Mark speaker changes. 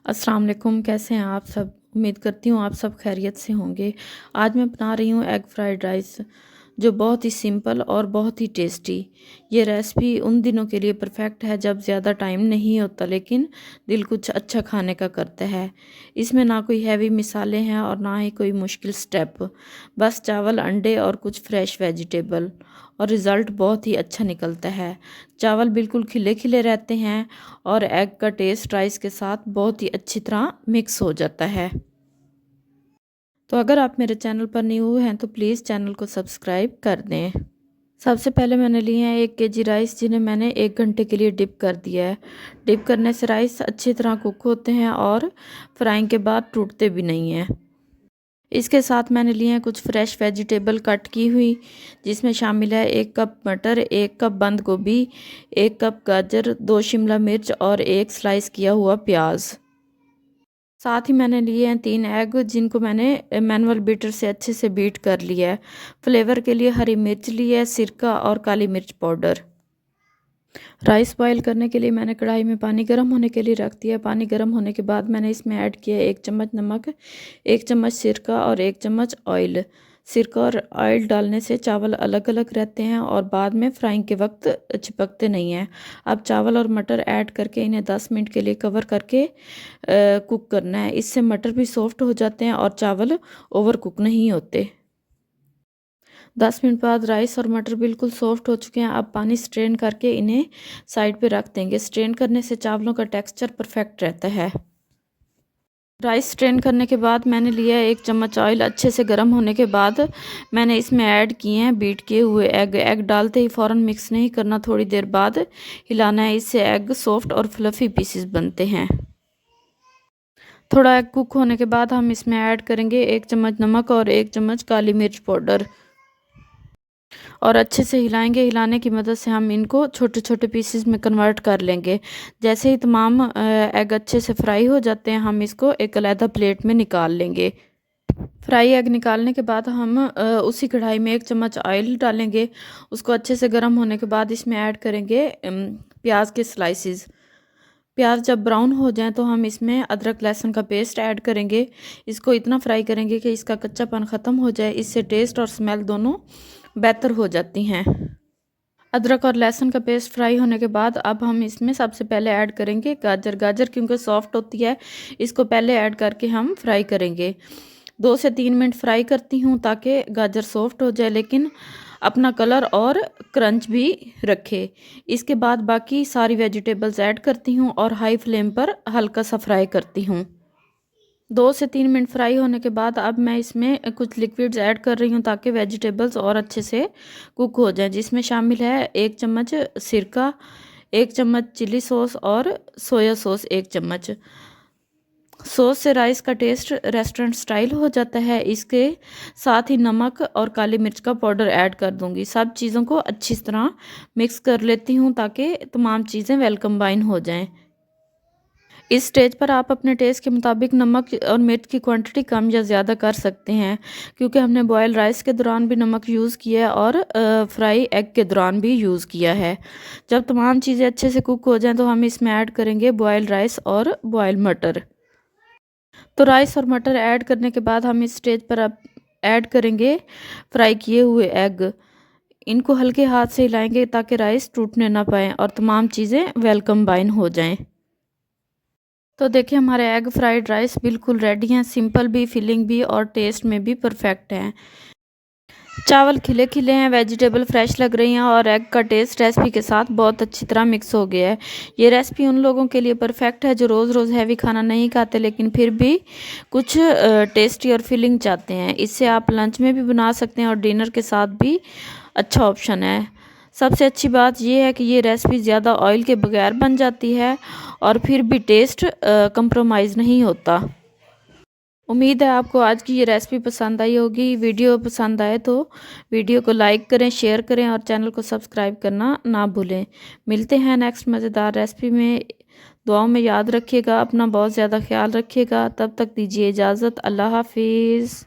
Speaker 1: अस्सलाम वालेकुम, कैसे हैं आप सब। उम्मीद करती हूँ आप सब खैरियत से होंगे। आज मैं बना रही हूँ एग फ्राइड राइस, जो बहुत ही सिंपल और बहुत ही टेस्टी। ये रेसिपी उन दिनों के लिए परफेक्ट है जब ज़्यादा टाइम नहीं होता लेकिन दिल कुछ अच्छा खाने का करता है। इसमें ना कोई हैवी मिसाले हैं और ना ही कोई मुश्किल स्टेप, बस चावल, अंडे और कुछ फ्रेश वेजिटेबल, और रिज़ल्ट बहुत ही अच्छा निकलता है। चावल बिल्कुल खिले खिले रहते हैं और एग का टेस्ट राइस के साथ बहुत ही अच्छी तरह मिक्स हो जाता है। तो अगर आप मेरे चैनल पर न्यू हैं तो प्लीज़ चैनल को सब्सक्राइब कर दें। सबसे पहले मैंने लिए हैं 1 केजी राइस, जिन्हें मैंने 1 घंटे के लिए डिप कर दिया है। डिप करने से राइस अच्छी तरह कुक होते हैं और फ्राइंग के बाद टूटते भी नहीं हैं। इसके साथ मैंने लिए हैं कुछ फ्रेश वेजिटेबल कट की हुई, जिसमें शामिल है 1 कप मटर, 1 कप बंद गोभी, 1 कप गाजर, 2 शिमला मिर्च और 1 स्लाइस किया हुआ प्याज। साथ ही मैंने लिए हैं 3 एग, जिनको मैंने मैनुअल बीटर से अच्छे से बीट कर लिया है। फ्लेवर के लिए हरी मिर्च ली है, सिरका और काली मिर्च पाउडर। राइस बॉईल करने के लिए मैंने कढ़ाई में पानी गर्म होने के लिए रख दिया। पानी गर्म होने के बाद मैंने इसमें ऐड किया 1 चम्मच नमक, 1 चम्मच सिरका और 1 चम्मच ऑयल। सिरका और ऑयल डालने से चावल अलग अलग रहते हैं और बाद में फ्राइंग के वक्त चिपकते नहीं हैं। अब चावल और मटर ऐड करके इन्हें 10 मिनट के लिए कवर करके कुक करना है। इससे मटर भी सॉफ्ट हो जाते हैं और चावल ओवर कुक नहीं होते। 10 मिनट बाद राइस और मटर बिल्कुल सॉफ्ट हो चुके हैं। अब पानी स्ट्रेन करके इन्हें साइड पे रख देंगे। स्ट्रेन करने से चावलों का टेक्सचर परफेक्ट रहता है। राइस स्ट्रेन करने के बाद मैंने लिया है 1 चम्मच ऑयल। अच्छे से गर्म होने के बाद मैंने इसमें ऐड किए हैं बीट किए हुए एग। एग डालते ही फ़ौरन मिक्स नहीं करना, थोड़ी देर बाद हिलाना है। इससे एग सॉफ्ट और फ्लफ़ी पीसेस बनते हैं। थोड़ा एग कुक होने के बाद हम इसमें ऐड करेंगे 1 चम्मच नमक और 1 चम्मच काली मिर्च पाउडर, और अच्छे से हिलाएंगे। हिलाने की मदद से हम इनको छोटे छोटे पीसेस में कन्वर्ट कर लेंगे। जैसे ही तमाम एग अच्छे से फ्राई हो जाते हैं, हम इसको एक अलग प्लेट में निकाल लेंगे। फ्राई एग निकालने के बाद हम उसी कढ़ाई में 1 चम्मच ऑयल डालेंगे। उसको अच्छे से गर्म होने के बाद इसमें ऐड करेंगे प्याज के स्लाइसिस। प्याज जब ब्राउन हो जाए तो हम इसमें अदरक लहसुन का पेस्ट ऐड करेंगे। इसको इतना फ्राई करेंगे कि इसका कच्चापन ख़त्म हो जाए। इससे टेस्ट और स्मेल दोनों बेहतर हो जाती हैं। अदरक और लहसुन का पेस्ट फ्राई होने के बाद अब हम इसमें सबसे पहले ऐड करेंगे गाजर। गाजर क्योंकि सॉफ्ट होती है, इसको पहले ऐड करके हम फ्राई करेंगे। 2 से 3 मिनट फ्राई करती हूँ ताकि गाजर सॉफ्ट हो जाए लेकिन अपना कलर और क्रंच भी रखे। इसके बाद बाकी सारी वेजिटेबल्स ऐड करती हूँ और हाई फ्लेम पर हल्का सा फ्राई करती हूँ। 2 से 3 मिनट फ्राई होने के बाद अब मैं इसमें कुछ लिक्विड्स ऐड कर रही हूँ ताकि वेजिटेबल्स और अच्छे से कुक हो जाएं, जिसमें शामिल है 1 चम्मच सिरका, 1 चम्मच चिली सॉस और सोया सॉस 1 चम्मच। सॉस से राइस का टेस्ट रेस्टोरेंट स्टाइल हो जाता है। इसके साथ ही नमक और काली मिर्च का पाउडर ऐड कर दूंगी। सब चीज़ों को अच्छी तरह मिक्स कर लेती हूँ ताकि तमाम चीज़ें वेल कंबाइन हो जाएं। इस स्टेज पर आप अपने टेस्ट के मुताबिक नमक और मिर्च की क्वांटिटी कम या ज़्यादा कर सकते हैं, क्योंकि हमने बॉयल राइस के दौरान भी नमक यूज़ किया है और फ्राई एग के दौरान भी यूज़ किया है। जब तमाम चीज़ें अच्छे से कुक हो जाएं तो हम इसमें ऐड करेंगे बॉयल राइस और बॉयल मटर। तो राइस और मटर ऐड करने के बाद हम इस स्टेज पर अब ऐड करेंगे फ्राई किए हुए एग। इनको हल्के हाथ से हिलाएंगे ताकि राइस टूटने ना पाए और तमाम चीज़ें वेल कंबाइन हो जाएं। तो देखिए हमारे एग फ्राइड राइस बिल्कुल रेडी हैं। सिंपल भी, फिलिंग भी और टेस्ट में भी परफेक्ट हैं। चावल खिले खिले हैं, वेजिटेबल फ्रेश लग रही हैं और एग का टेस्ट रेसिपी के साथ बहुत अच्छी तरह मिक्स हो गया है। ये रेसिपी उन लोगों के लिए परफेक्ट है जो रोज़ रोज़ हैवी खाना नहीं खाते लेकिन फिर भी कुछ टेस्टी और फिलिंग चाहते हैं। इससे आप लंच में भी बना सकते हैं और डिनर के साथ भी अच्छा ऑप्शन है। सबसे अच्छी बात यह है कि ये रेसिपी ज़्यादा ऑयल के बगैर बन जाती है और फिर भी टेस्ट कंप्रोमाइज़ नहीं होता। उम्मीद है आपको आज की ये रेसिपी पसंद आई होगी। वीडियो पसंद आए तो वीडियो को लाइक करें, शेयर करें और चैनल को सब्सक्राइब करना ना भूलें। मिलते हैं नेक्स्ट मज़ेदार रेसिपी में। दुआओं में याद रखिएगा, अपना बहुत ज़्यादा ख्याल रखिएगा। तब तक दीजिए इजाज़त। अल्लाह हाफिज़।